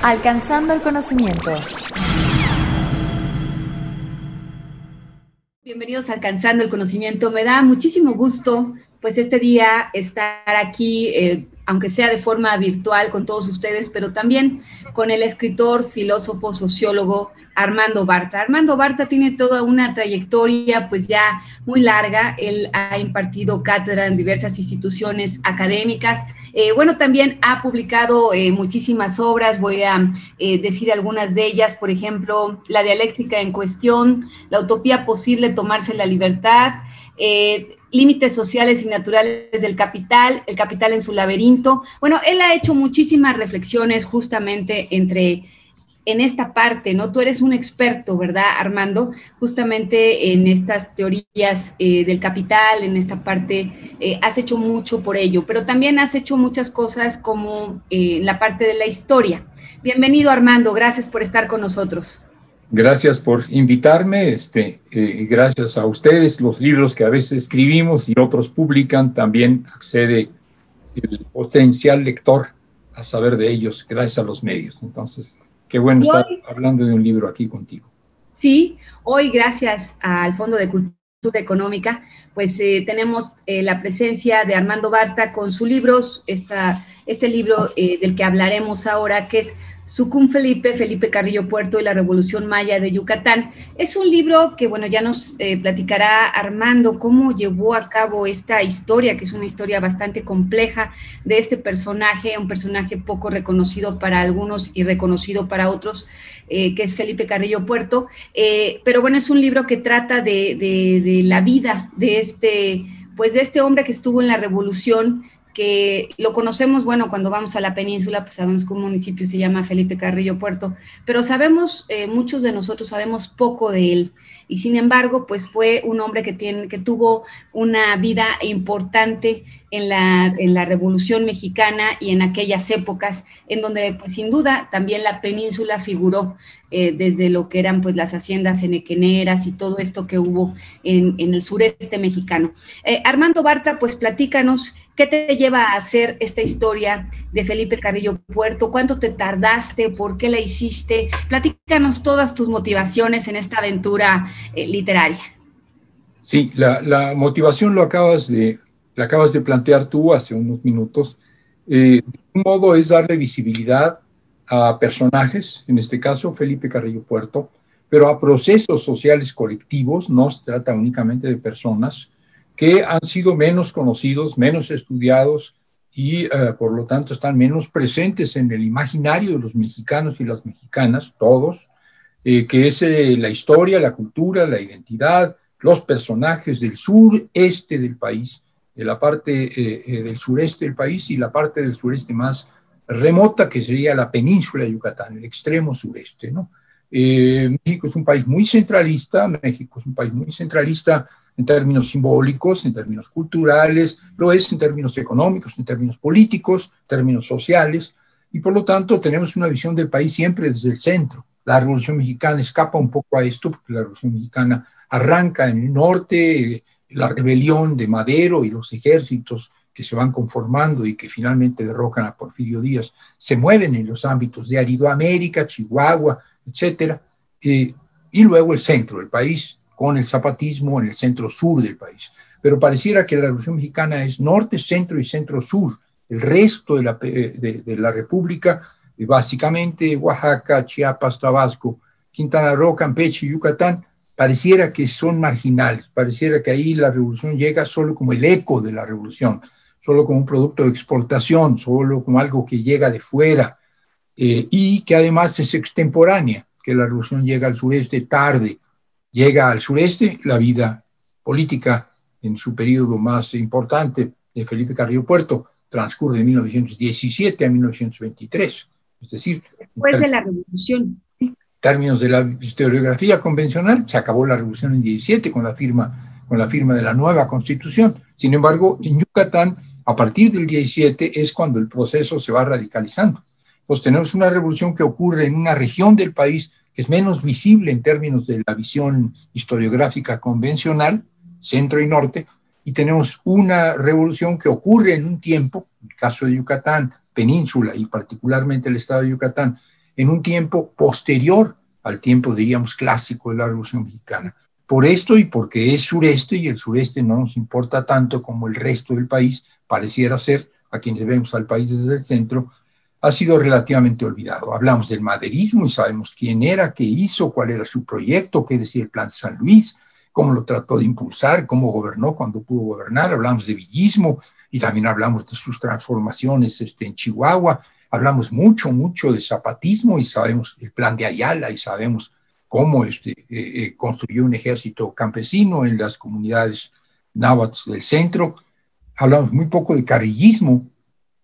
Alcanzando el conocimiento. Bienvenidos a Alcanzando el Conocimiento. Me da muchísimo gusto, pues, este día estar aquí, aunque sea de forma virtual con todos ustedes, pero también con el escritor, filósofo, sociólogo Armando Bartra. Armando Bartra tiene toda una trayectoria, pues, ya muy larga. Él ha impartido cátedra en diversas instituciones académicas. Bueno, también ha publicado muchísimas obras, voy a decir algunas de ellas, por ejemplo, La dialéctica en cuestión, La utopía posible, tomarse la libertad, Límites sociales y naturales del capital, El capital en su laberinto. Bueno, él ha hecho muchísimas reflexiones justamente en esta parte, ¿no? Tú eres un experto, ¿verdad, Armando? Justamente en estas teorías del capital, en esta parte, has hecho mucho por ello, pero también has hecho muchas cosas como en la parte de la historia. Bienvenido, Armando, gracias por estar con nosotros. Gracias por invitarme, gracias a ustedes, los libros que a veces escribimos y otros publican, también accede el potencial lector a saber de ellos gracias a los medios. Entonces, qué bueno estar hablando de un libro aquí contigo. Sí, hoy gracias al Fondo de Cultura Económica, pues tenemos la presencia de Armando Bartra con su libro, este libro del que hablaremos ahora, que es Sucum Felipe, Felipe Carrillo Puerto y la Revolución Maya de Yucatán. Es un libro que, bueno, ya nos platicará Armando cómo llevó a cabo esta historia, que es una historia bastante compleja de este personaje, un personaje poco reconocido para algunos y reconocido para otros, que es Felipe Carrillo Puerto. Pero bueno, es un libro que trata de la vida de este hombre que estuvo en la Revolución, que lo conocemos, bueno, cuando vamos a la península, pues sabemos que un municipio se llama Felipe Carrillo Puerto, pero sabemos, muchos de nosotros sabemos poco de él, y sin embargo, pues fue un hombre que tuvo una vida importante en la Revolución Mexicana y en aquellas épocas, en donde, pues sin duda, también la península figuró desde lo que eran, pues, las haciendas henequeneras y todo esto que hubo en el sureste mexicano. Armando Bartra, pues platícanos, ¿qué te lleva a hacer esta historia de Felipe Carrillo Puerto? ¿Cuánto te tardaste? ¿Por qué la hiciste? Platícanos todas tus motivaciones en esta aventura literaria. Sí, la motivación la acabas de plantear tú hace unos minutos. De un modo es darle visibilidad a personajes, en este caso Felipe Carrillo Puerto, pero a procesos sociales colectivos. No se trata únicamente de personas que han sido menos conocidos, menos estudiados y por lo tanto están menos presentes en el imaginario de los mexicanos y las mexicanas, todos, que es la historia, la cultura, la identidad, los personajes del sureste del país, de la parte del sureste del país y la parte del sureste más remota, que sería la península de Yucatán, el extremo sureste, ¿no? México es un país muy centralista, en términos simbólicos, en términos culturales, lo es en términos económicos, en términos políticos, en términos sociales, y por lo tanto tenemos una visión del país siempre desde el centro. La Revolución Mexicana escapa un poco a esto, porque la Revolución Mexicana arranca en el norte, la rebelión de Madero y los ejércitos que se van conformando y que finalmente derrocan a Porfirio Díaz, se mueven en los ámbitos de Aridoamérica, Chihuahua, etcétera, y luego el centro del país, con el zapatismo en el centro sur del país. Pero pareciera que la Revolución Mexicana es norte, centro y centro sur. El resto de la República, básicamente Oaxaca, Chiapas, Tabasco, Quintana Roo, Campeche y Yucatán, pareciera que son marginales, pareciera que ahí la revolución llega solo como el eco de la revolución, solo como un producto de exportación, solo como algo que llega de fuera, y que además es extemporánea, que la revolución llega al sureste tarde, llega al sureste la vida política en su periodo más importante de Felipe Carrillo Puerto, transcurre de 1917 a 1923, es decir, después de la revolución. En términos de la historiografía convencional, se acabó la revolución en 17 con la firma de la nueva constitución. Sin embargo, en Yucatán, a partir del 17 es cuando el proceso se va radicalizando. Pues tenemos una revolución que ocurre en una región del país que es menos visible en términos de la visión historiográfica convencional, centro y norte, y tenemos una revolución que ocurre en un tiempo, en el caso de Yucatán, península y particularmente el estado de Yucatán, en un tiempo posterior al tiempo, diríamos, clásico de la Revolución Mexicana. Por esto y porque es sureste, y el sureste no nos importa tanto como el resto del país, pareciera ser, a quienes vemos al país desde el centro, ha sido relativamente olvidado. Hablamos del maderismo y sabemos quién era, qué hizo, cuál era su proyecto, qué decía el Plan San Luis, cómo lo trató de impulsar, cómo gobernó cuando pudo gobernar. Hablamos de villismo y también hablamos de sus transformaciones en Chihuahua. Hablamos mucho de zapatismo y sabemos el Plan de Ayala y sabemos cómo construyó un ejército campesino en las comunidades náhuatl del centro. Hablamos muy poco de carrillismo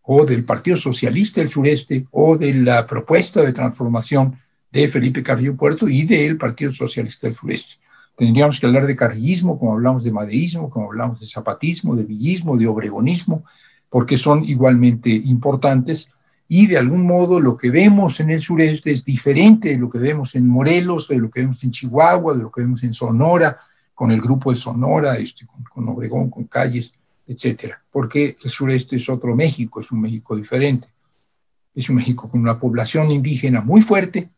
o del Partido Socialista del Sureste o de la propuesta de transformación de Felipe Carrillo Puerto y del Partido Socialista del Sureste. Tendríamos que hablar de carrillismo, como hablamos de maderismo, como hablamos de zapatismo, de villismo, de obregonismo, porque son igualmente importantes. Y de algún modo lo que vemos en el sureste es diferente de lo que vemos en Morelos, de lo que vemos en Chihuahua, de lo que vemos en Sonora, con el grupo de Sonora, con Obregón, con Calles, etcétera. Porque el sureste es otro México, es un México diferente. Es un México con una población indígena muy fuerte.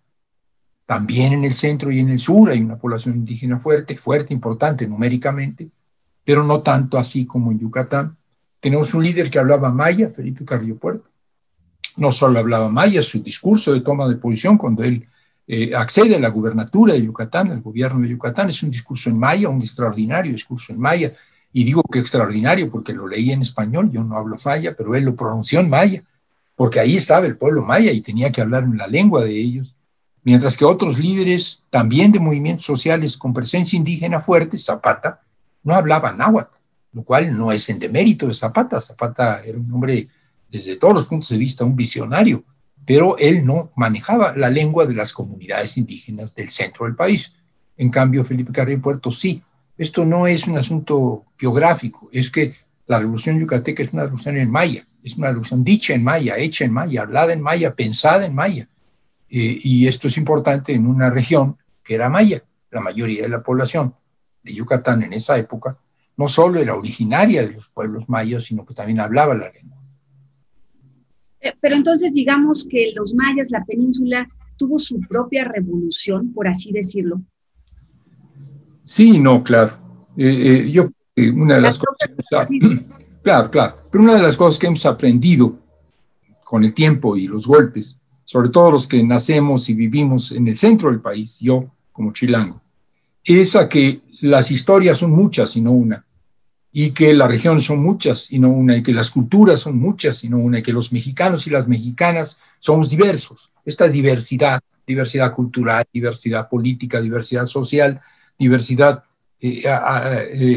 También en el centro y en el sur hay una población indígena fuerte, importante numéricamente, pero no tanto así como en Yucatán. Tenemos un líder que hablaba maya, Felipe Carrillo Puerto. No solo hablaba maya, su discurso de toma de posición cuando él accede a la gubernatura de Yucatán, al gobierno de Yucatán, es un discurso en maya, un extraordinario discurso en maya. Y digo que extraordinario porque lo leí en español, yo no hablo maya, pero él lo pronunció en maya, porque ahí estaba el pueblo maya y tenía que hablar en la lengua de ellos. Mientras que otros líderes, también de movimientos sociales con presencia indígena fuerte, Zapata, no hablaba náhuatl, lo cual no es en demérito de Zapata. Zapata era un hombre, desde todos los puntos de vista, un visionario, pero él no manejaba la lengua de las comunidades indígenas del centro del país. En cambio, Felipe Carrillo Puerto sí. Esto no es un asunto biográfico, es que la revolución yucateca es una revolución en maya, es una revolución dicha en maya, hecha en maya, hablada en maya, pensada en maya. Y esto es importante en una región que era maya. La mayoría de la población de Yucatán en esa época no solo era originaria de los pueblos mayas, sino que también hablaba la lengua. Pero entonces digamos que los mayas, la península, tuvo su propia revolución, por así decirlo. Sí, no, claro. Yo una de las cosas claro, pero una de las cosas que hemos aprendido con el tiempo y los golpes, sobre todo los que nacemos y vivimos en el centro del país, yo como chilango, es a que las historias son muchas y no una, y que las regiones son muchas y no una, y que las culturas son muchas y no una, y que los mexicanos y las mexicanas somos diversos. Esta diversidad cultural, diversidad política, diversidad social, diversidad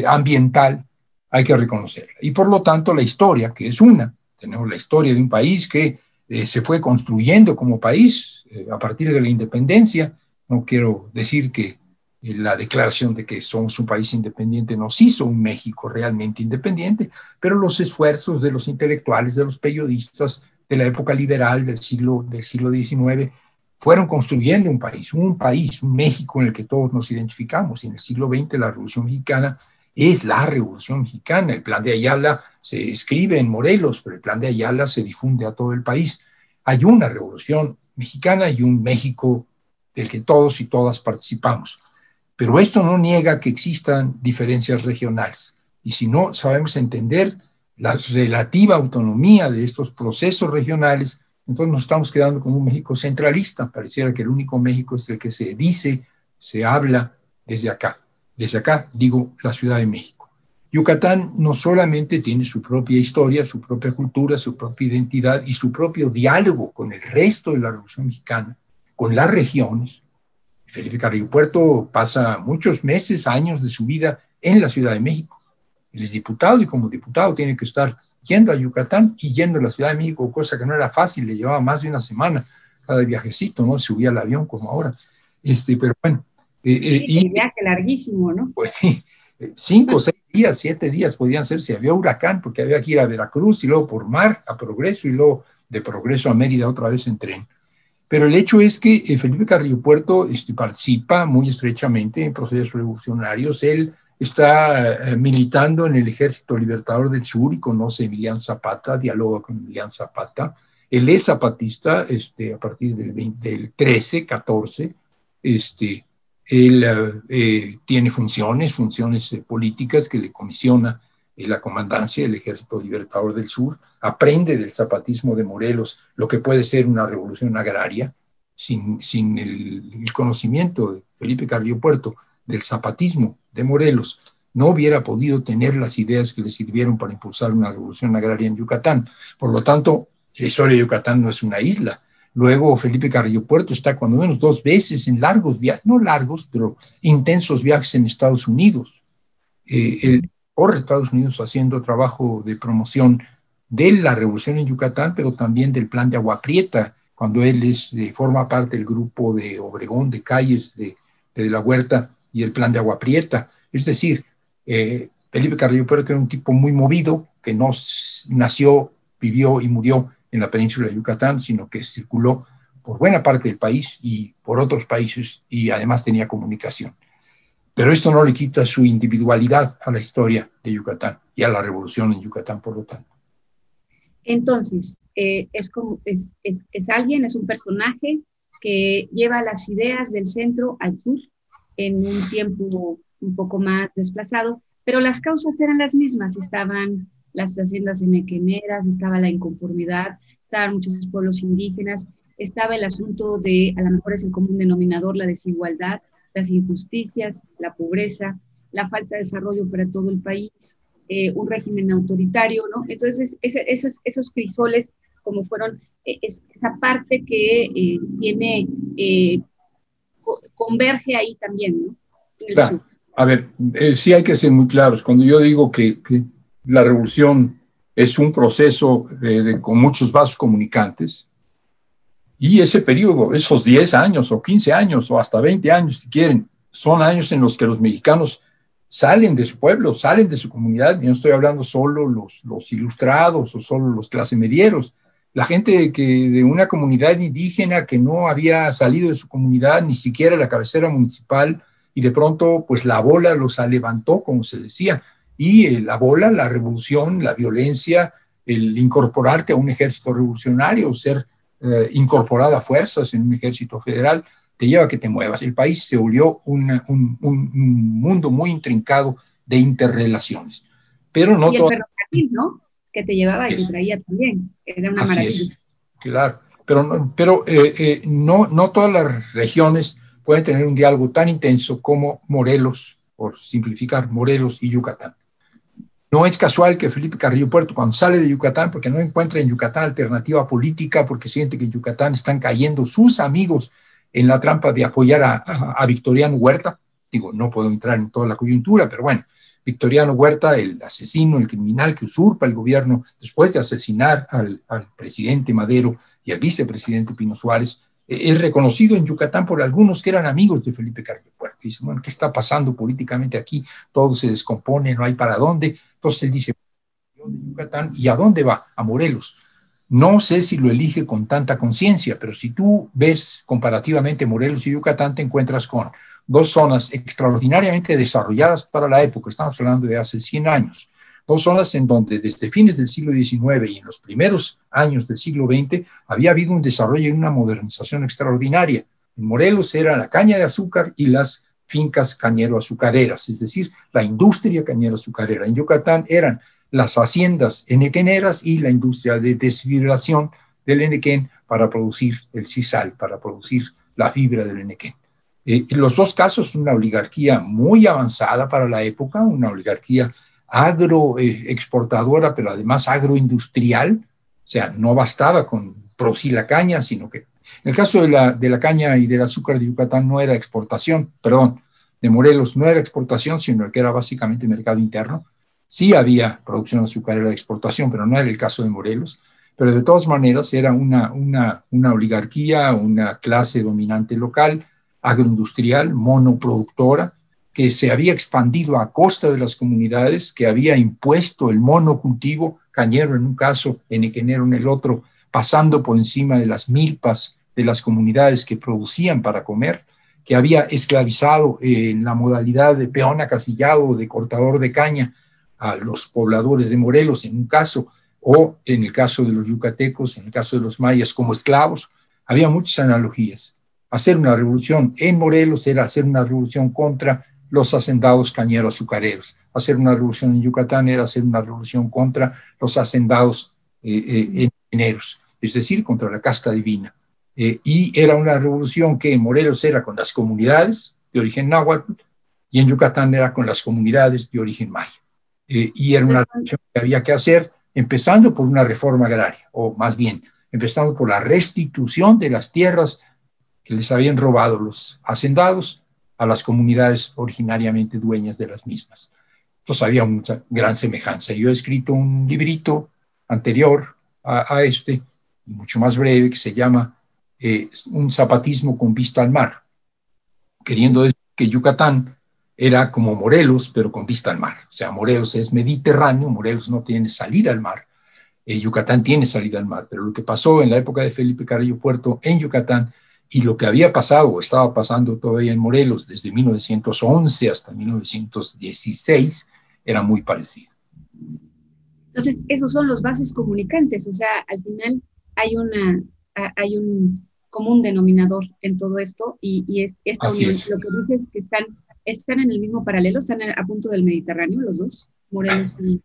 ambiental, hay que reconocerla. Y por lo tanto la historia, que es una, tenemos la historia de un país que se fue construyendo como país a partir de la independencia. No quiero decir que la declaración de que somos un país independiente nos hizo un México realmente independiente, pero los esfuerzos de los intelectuales, de los periodistas de la época liberal del siglo XIX, fueron construyendo un país, un México en el que todos nos identificamos. Y en el siglo XX la Revolución Mexicana es la Revolución Mexicana. El Plan de Ayala se escribe en Morelos, pero el Plan de Ayala se difunde a todo el país. Hay una Revolución Mexicana y un México del que todos y todas participamos. Pero esto no niega que existan diferencias regionales. Y si no sabemos entender la relativa autonomía de estos procesos regionales, entonces nos estamos quedando con un México centralista. Pareciera que el único México es el que se dice, se habla desde acá. Desde acá digo la Ciudad de México. Yucatán no solamente tiene su propia historia, su propia cultura, su propia identidad y su propio diálogo con el resto de la Revolución Mexicana, con las regiones. Felipe Carrillo Puerto pasa muchos meses, años de su vida en la Ciudad de México. Él es diputado y como diputado tiene que estar yendo a Yucatán y yendo a la Ciudad de México, cosa que no era fácil, le llevaba más de una semana cada viajecito, ¿no? Subía al avión como ahora. Pero bueno. Y viaje larguísimo, ¿no? Pues sí, 5, 6 días, 7 días podían ser si había huracán, porque había que ir a Veracruz y luego por mar a Progreso y luego de Progreso a Mérida otra vez en tren. Pero el hecho es que Felipe Carrillo Puerto participa muy estrechamente en procesos revolucionarios. Él está militando en el Ejército Libertador del Sur y conoce a Emiliano Zapata, dialoga con Emiliano Zapata. Él es zapatista a partir del 13, 14. Él tiene funciones políticas que le comisiona la comandancia del Ejército Libertador del Sur, aprende del zapatismo de Morelos lo que puede ser una revolución agraria. Sin el conocimiento de Felipe Carrillo Puerto del zapatismo de Morelos, no hubiera podido tener las ideas que le sirvieron para impulsar una revolución agraria en Yucatán. Por lo tanto, la historia de Yucatán no es una isla. Luego, Felipe Carrillo Puerto está cuando menos 2 veces en largos viajes, no largos, pero intensos viajes en Estados Unidos. Él corre a Estados Unidos haciendo trabajo de promoción de la revolución en Yucatán, pero también del plan de Agua Prieta, cuando él forma parte del grupo de Obregón, de Calles, de la Huerta y el plan de Agua Prieta. Es decir, Felipe Carrillo Puerto era un tipo muy movido, que no nació, vivió y murió en la península de Yucatán, sino que circuló por buena parte del país y por otros países, y además tenía comunicación. Pero esto no le quita su individualidad a la historia de Yucatán y a la revolución en Yucatán, por lo tanto. Entonces, es un personaje que lleva las ideas del centro al sur en un tiempo un poco más desplazado, pero las causas eran las mismas. Estaban las haciendas henequeneras, estaba la inconformidad, estaban muchos pueblos indígenas, estaba el asunto de, a lo mejor es el común denominador, la desigualdad, las injusticias, la pobreza, la falta de desarrollo para todo el país, un régimen autoritario, ¿no? Entonces, esos crisoles, como fueron, esa parte que converge ahí también, ¿no? En el sur. A ver, sí hay que ser muy claros. Cuando yo digo que la revolución es un proceso con muchos vasos comunicantes, y ese periodo, esos 10 años o 15 años o hasta 20 años, si quieren, son años en los que los mexicanos salen de su pueblo, salen de su comunidad. Yo no estoy hablando solo los ilustrados o solo los clase medieros. La gente de una comunidad indígena que no había salido de su comunidad, ni siquiera la cabecera municipal, y de pronto pues la bola los levantó, como se decía, y la bola, la revolución, la violencia, el incorporarte a un ejército revolucionario, ser incorporado a fuerzas en un ejército federal, te lleva a que te muevas. El país se volvió un mundo muy intrincado de interrelaciones. Pero no y el ferrocarril, ¿no? Que te llevaba y te traía también. Era una maravilla. Es, claro. Pero no todas las regiones pueden tener un diálogo tan intenso como Morelos, por simplificar, Morelos y Yucatán. No es casual que Felipe Carrillo Puerto, cuando sale de Yucatán, porque no encuentra en Yucatán alternativa política, porque siente que en Yucatán están cayendo sus amigos en la trampa de apoyar a Victoriano Huerta. Digo, no puedo entrar en toda la coyuntura, pero bueno, Victoriano Huerta, el asesino, el criminal que usurpa el gobierno después de asesinar al presidente Madero y al vicepresidente Pino Suárez, es reconocido en Yucatán por algunos que eran amigos de Felipe Carrillo Puerto. Dicen, bueno, ¿qué está pasando políticamente aquí? Todo se descompone, no hay para dónde. Entonces él dice, Yucatán, ¿y a dónde va? A Morelos. No sé si lo elige con tanta conciencia, pero si tú ves comparativamente Morelos y Yucatán, te encuentras con 2 zonas extraordinariamente desarrolladas para la época. Estamos hablando de hace 100 años. 2 zonas en donde desde fines del siglo XIX y en los primeros años del siglo XX había habido un desarrollo y una modernización extraordinaria. En Morelos era la caña de azúcar y las fincas cañero-azucareras, es decir, la industria cañero-azucarera. En Yucatán eran las haciendas henequeneras y la industria de desfibrilación del henequén para producir el sisal, para producir la fibra del henequén. En los 2 casos, una oligarquía muy avanzada para la época, una oligarquía agroexportadora, pero además agroindustrial. O sea, no bastaba con producir la caña, sino que en el caso de la caña y del azúcar de Yucatán no era exportación, perdón, de Morelos no era exportación, sino que era básicamente mercado interno. Sí había producción azucarera de exportación, pero no era el caso de Morelos. Pero de todas maneras era una oligarquía, una clase dominante local, agroindustrial, monoproductora, que se había expandido a costa de las comunidades, que había impuesto el monocultivo, cañero en un caso, henequenero en el otro, pasando por encima de las milpas de las comunidades que producían para comer, que había esclavizado en la modalidad de peón acasillado o de cortador de caña a los pobladores de Morelos, en un caso, o en el caso de los yucatecos, en el caso de los mayas, como esclavos. Había muchas analogías. Hacer una revolución en Morelos era hacer una revolución contra los hacendados cañeros azucareros. Hacer una revolución en Yucatán era hacer una revolución contra los hacendados mineros, es decir, contra la casta divina. Y era una revolución que en Morelos era con las comunidades de origen náhuatl y en Yucatán era con las comunidades de origen maya. Y era una revolución que había que hacer empezando por una reforma agraria, o más bien, empezando por la restitución de las tierras que les habían robado los hacendados a las comunidades originariamente dueñas de las mismas. Entonces había una gran semejanza. Yo he escrito un librito anterior a este, mucho más breve, que se llama Un zapatismo con vista al mar, queriendo decir que Yucatán era como Morelos, pero con vista al mar. O sea, Morelos es mediterráneo, Morelos no tiene salida al mar, Yucatán tiene salida al mar, pero lo que pasó en la época de Felipe Carrillo Puerto en Yucatán y lo que había pasado o estaba pasando todavía en Morelos desde 1911 hasta 1916 era muy parecido. Entonces, esos son los vasos comunicantes, o sea, al final hay un común denominador en todo esto y es esta Así unión. es. Lo que dices es que están en el mismo paralelo, están a punto del Mediterráneo los dos, Morelos y...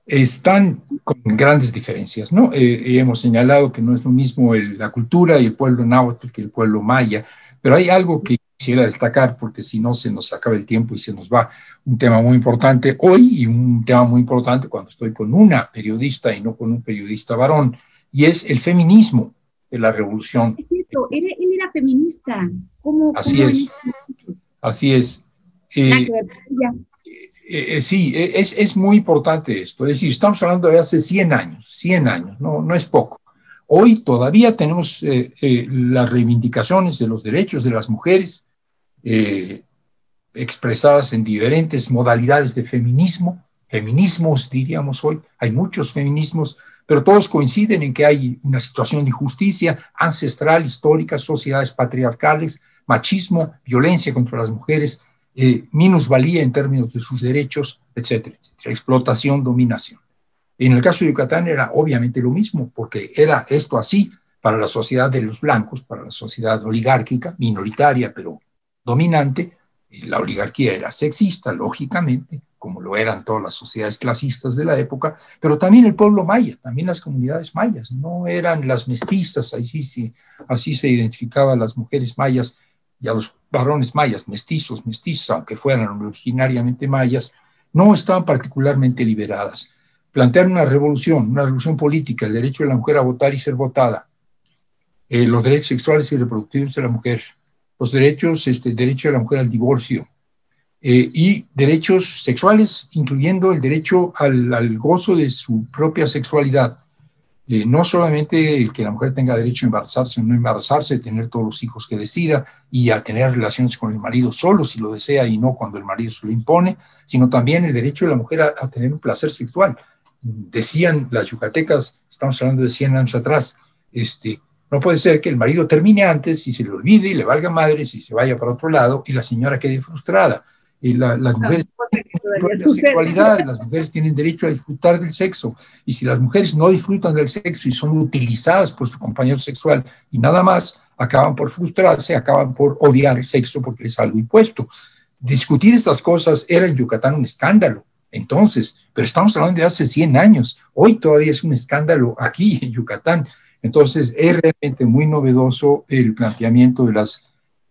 Están con grandes diferencias, ¿no? Hemos señalado que no es lo mismo la cultura y el pueblo náhuatl que el pueblo maya, pero hay algo que quisiera destacar porque si no se nos acaba el tiempo y se nos va un tema muy importante hoy y un tema muy importante cuando estoy con una periodista y no con un periodista varón, y es el feminismo de la revolución. Es cierto, él era feminista. ¿Cómo así es, así es. Sí, es muy importante esto. Es decir, estamos hablando de hace 100 años, no es poco. Hoy todavía tenemos las reivindicaciones de los derechos de las mujeres expresadas en diferentes modalidades de feminismo, feminismos diríamos hoy, hay muchos feminismos, pero todos coinciden en que hay una situación de injusticia ancestral, histórica, sociedades patriarcales, machismo, violencia contra las mujeres, minusvalía en términos de sus derechos, etcétera, etcétera, explotación, dominación. En el caso de Yucatán era obviamente lo mismo, porque era esto así para la sociedad de los blancos, para la sociedad oligárquica, minoritaria, pero dominante. La oligarquía era sexista, lógicamente, como lo eran todas las sociedades clasistas de la época, pero también el pueblo maya, también las comunidades mayas, no eran las mestizas, así se identificaban las mujeres mayas y a los varones mayas, mestizos, aunque fueran originariamente mayas, no estaban particularmente liberadas. Plantear una revolución política, el derecho de la mujer a votar y ser votada, los derechos sexuales y reproductivos de la mujer, los derechos, derecho de la mujer al divorcio, y derechos sexuales, incluyendo el derecho al gozo de su propia sexualidad. No solamente el que la mujer tenga derecho a embarazarse o no embarazarse, tener todos los hijos que decida y a tener relaciones con el marido solo si lo desea y no cuando el marido se lo impone, sino también el derecho de la mujer a tener un placer sexual. Decían las yucatecas, estamos hablando de 100 años atrás, no puede ser que el marido termine antes y se le olvide y le valga madres y se vaya para otro lado y la señora quede frustrada. Y las mujeres tienen sexualidad, las mujeres tienen derecho a disfrutar del sexo, y si las mujeres no disfrutan del sexo y son utilizadas por su compañero sexual y nada más, acaban por frustrarse, acaban por odiar el sexo porque es algo impuesto. Discutir estas cosas era en Yucatán un escándalo entonces, pero estamos hablando de hace 100 años, hoy todavía es un escándalo aquí en Yucatán. Entonces es realmente muy novedoso el planteamiento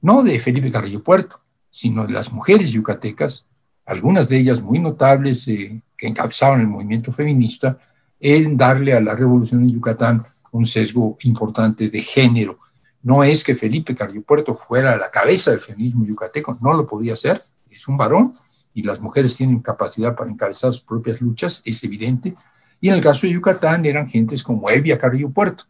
no de Felipe Carrillo Puerto, sino de las mujeres yucatecas, algunas de ellas muy notables que encabezaban el movimiento feminista, en darle a la revolución en Yucatán un sesgo importante de género. No es que Felipe Carrillo Puerto fuera la cabeza del feminismo yucateco, no lo podía hacer, es un varón y las mujeres tienen capacidad para encabezar sus propias luchas, es evidente. Y en el caso de Yucatán eran gentes como Elvia Carrillo Puerto.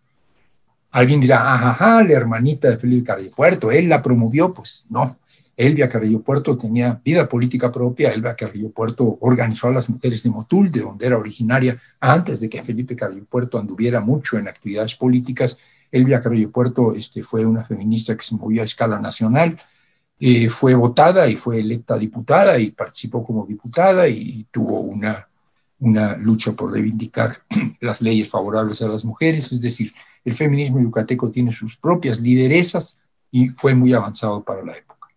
Alguien dirá, ajá, la hermanita de Felipe Carrillo Puerto, él la promovió. Pues no, Elvia Carrillo Puerto tenía vida política propia. Elvia Carrillo Puerto organizó a las mujeres de Motul, de donde era originaria, antes de que Felipe Carrillo Puerto anduviera mucho en actividades políticas. Elvia Carrillo Puerto fue una feminista que se movió a escala nacional, fue votada y fue electa diputada y participó como diputada y tuvo una una lucha por reivindicar las leyes favorables a las mujeres, es decir, el feminismo yucateco tiene sus propias lideresas y fue muy avanzado para la época.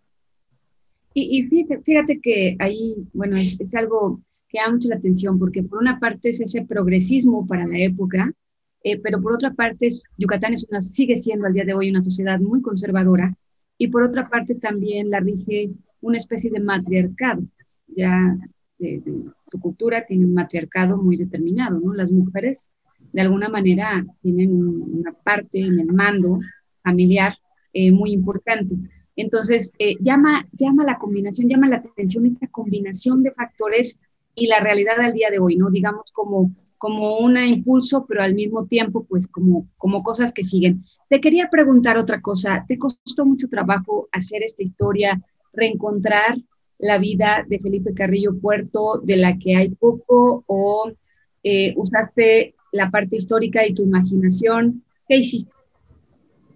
Y fíjate que ahí, bueno, es algo que llama mucho la atención, porque por una parte es ese progresismo para la época, pero por otra parte Yucatán sigue siendo al día de hoy una sociedad muy conservadora, y por otra parte también la rige una especie de matriarcado. Ya su cultura tiene un matriarcado muy determinado, ¿no? Las mujeres de alguna manera tienen una parte en el mando familiar muy importante. Entonces, llama la combinación, llama la atención esta combinación de factores y la realidad al día de hoy, ¿no? Digamos como un impulso, pero al mismo tiempo, pues como cosas que siguen. Te quería preguntar otra cosa. ¿Te costó mucho trabajo hacer esta historia, reencontrar la vida de Felipe Carrillo Puerto, de la que hay poco, o usaste la parte histórica y tu imaginación? ¿Qué hiciste?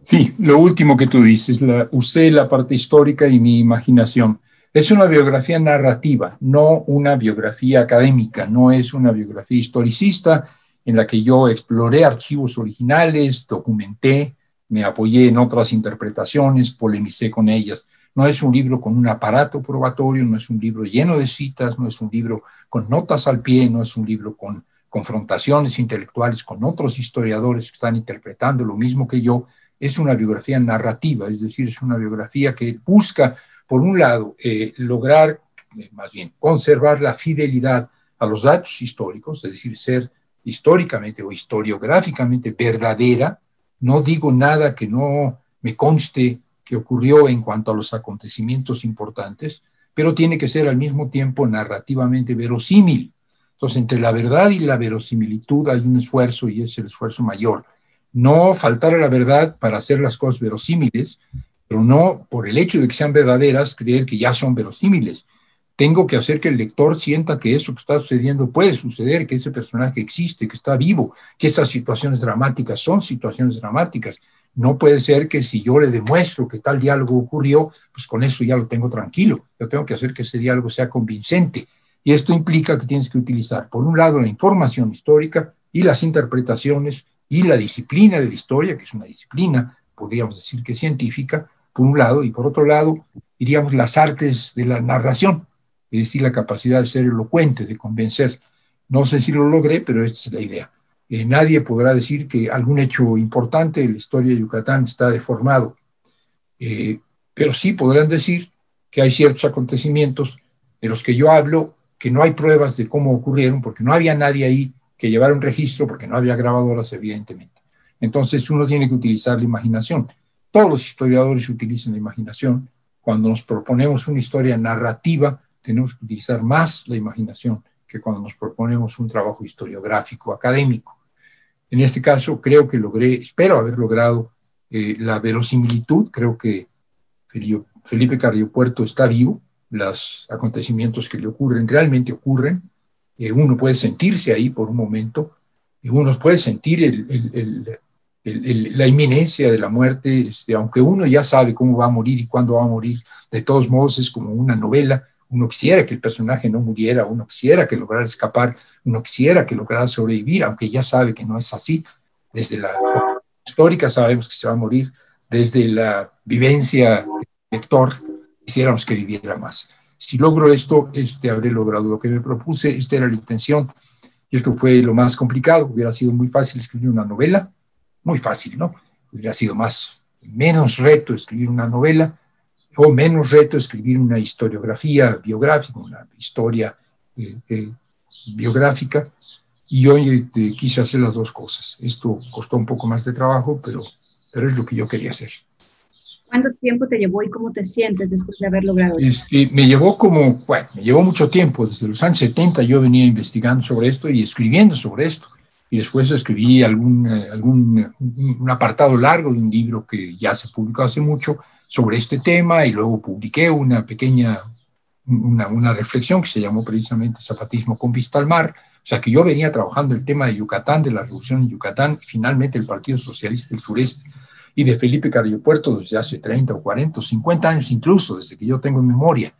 Sí, lo último que tú dices, usé la parte histórica y mi imaginación. Es una biografía narrativa, no una biografía académica, no es una biografía historicista en la que yo exploré archivos originales, documenté, me apoyé en otras interpretaciones, polemicé con ellas. No es un libro con un aparato probatorio, no es un libro lleno de citas, no es un libro con notas al pie, no es un libro con confrontaciones intelectuales con otros historiadores que están interpretando lo mismo que yo. Es una biografía narrativa, es decir, es una biografía que busca, por un lado, lograr, más bien, conservar la fidelidad a los datos históricos, es decir, ser históricamente o historiográficamente verdadera. No digo nada que no me conste que ocurrió en cuanto a los acontecimientos importantes, pero tiene que ser al mismo tiempo narrativamente verosímil. Entonces, entre la verdad y la verosimilitud hay un esfuerzo, y es el esfuerzo mayor. No faltar a la verdad para hacer las cosas verosímiles, pero no por el hecho de que sean verdaderas creer que ya son verosímiles. Tengo que hacer que el lector sienta que eso que está sucediendo puede suceder, que ese personaje existe, que está vivo, que esas situaciones dramáticas son situaciones dramáticas. No puede ser que si yo le demuestro que tal diálogo ocurrió, pues con eso ya lo tengo tranquilo. Yo tengo que hacer que ese diálogo sea convincente. Y esto implica que tienes que utilizar, por un lado, la información histórica y las interpretaciones y la disciplina de la historia, que es una disciplina, podríamos decir que científica, por un lado, y por otro lado, diríamos las artes de la narración, es decir, la capacidad de ser elocuente, de convencer. No sé si lo logré, pero esta es la idea. Nadie podrá decir que algún hecho importante de la historia de Yucatán está deformado, pero sí podrán decir que hay ciertos acontecimientos de los que yo hablo que no hay pruebas de cómo ocurrieron, porque no había nadie ahí que llevara un registro, porque no había grabadoras, evidentemente. Entonces uno tiene que utilizar la imaginación. Todos los historiadores utilizan la imaginación. Cuando nos proponemos una historia narrativa, tenemos que utilizar más la imaginación que cuando nos proponemos un trabajo historiográfico, académico. En este caso, creo que espero haber logrado la verosimilitud. Creo que Felipe Carrillo Puerto está vivo. Los acontecimientos que le ocurren realmente ocurren. Uno puede sentirse ahí por un momento. Uno puede sentir la inminencia de la muerte, aunque uno ya sabe cómo va a morir y cuándo va a morir. De todos modos, es como una novela. Uno quisiera que el personaje no muriera, uno quisiera que lograra escapar, uno quisiera que lograra sobrevivir, aunque ya sabe que no es así. Desde la histórica sabemos que se va a morir, desde la vivencia del lector quisiéramos que viviera más. Si logro esto, habré logrado lo que me propuse. Esta era la intención, y esto fue lo más complicado. Hubiera sido muy fácil escribir una novela, muy fácil, ¿no? Hubiera sido menos reto escribir una novela, o menos reto escribir una historiografía biográfica, una historia biográfica, y yo quise hacer las dos cosas. Esto costó un poco más de trabajo, pero es lo que yo quería hacer. ¿Cuánto tiempo te llevó y cómo te sientes después de haber logrado eso? Me llevó me llevó mucho tiempo. Desde los años 70 yo venía investigando sobre esto y escribiendo sobre esto. Y después escribí un apartado largo de un libro que ya se publicó hace mucho sobre este tema, y luego publiqué una reflexión que se llamó precisamente Zapatismo con vista al mar. O sea que yo venía trabajando el tema de Yucatán, de la revolución en Yucatán, y finalmente el Partido Socialista del Sureste, y de Felipe Carrillo Puerto desde hace 30 o 40 o 50 años incluso, desde que yo tengo memoria.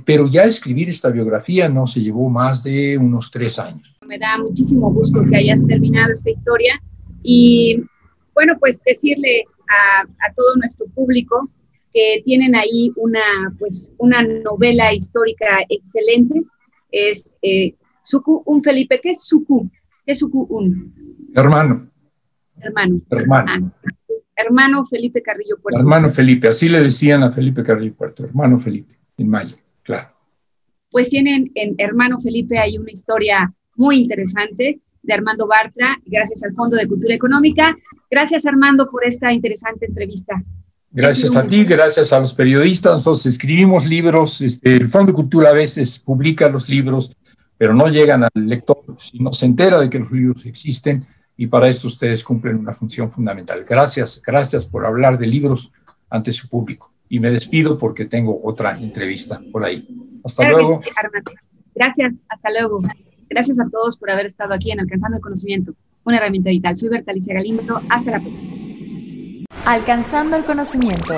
pero ya escribir esta biografía no se llevó más de unos 3 años. Me da muchísimo gusto que hayas terminado esta historia y, bueno, pues decirle a todo nuestro público que tienen ahí una novela histórica excelente. Es Suku Un Felipe. ¿Qué es Suku? ¿Qué es Suku Un? Hermano. Hermano Felipe Carrillo Puerto. Hermano Felipe, así le decían a Felipe Carrillo Puerto, hermano Felipe, en maya, claro. Pues tienen en Hermano Felipe hay una historia muy interesante de Armando Bartra, gracias al Fondo de Cultura Económica. Gracias, Armando, por esta interesante entrevista. Gracias a ti, gracias a los periodistas. Nosotros escribimos libros, el Fondo de Cultura a veces publica los libros, pero no llegan al lector, sino se entera de que los libros existen, y para esto ustedes cumplen una función fundamental. Gracias por hablar de libros ante su público. Y me despido porque tengo otra entrevista por ahí. Hasta luego. Armando. Gracias, hasta luego. Gracias a todos por haber estado aquí en Alcanzando el Conocimiento, una herramienta vital. Soy Berta Alicia Galindo. Hasta la próxima. Alcanzando el conocimiento.